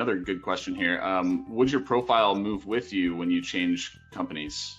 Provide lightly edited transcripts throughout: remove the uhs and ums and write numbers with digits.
another good question here. Would your profile move with you when you change companies?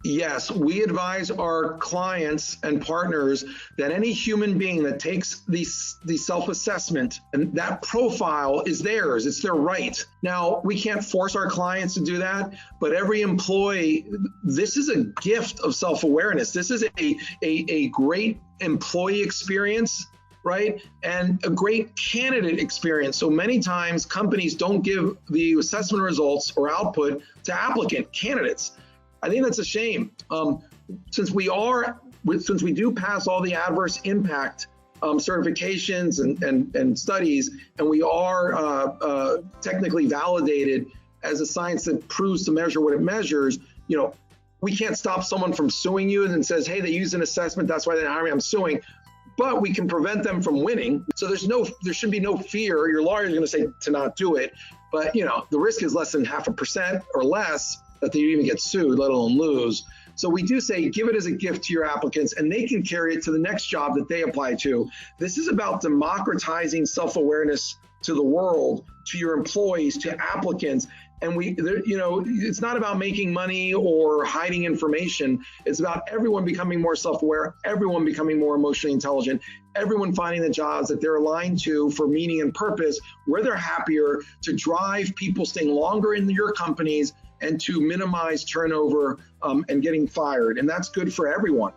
Yes, we advise our clients and partners that any human being that takes the self-assessment and that profile is theirs, it's their right. Now, we can't force our clients to do that, but every employee, this is a gift of self-awareness. This is a great employee experience, right? And a great candidate experience. So many times companies don't give the assessment results or output to candidates. I think that's a shame. Since we do pass all the adverse impact certifications and studies, and we are technically validated as a science that proves to measure what it measures, we can't stop someone from suing you and says, hey, they used an assessment, that's why they didn't hire me, I'm suing. But we can prevent them from winning. So there should be no fear. Your lawyer is going to say to not do it, but the risk is less than 0.5% or less that they even get sued, let alone lose. So we do say, give it as a gift to your applicants, and they can carry it to the next job that they apply to. This is about democratizing self-awareness to the world, to your employees, to applicants. And it's not about making money or hiding information. It's about everyone becoming more self-aware, everyone becoming more emotionally intelligent, everyone finding the jobs that they're aligned to for meaning and purpose, where they're happier, to drive people staying longer in your companies, and to minimize turnover and getting fired. And that's good for everyone.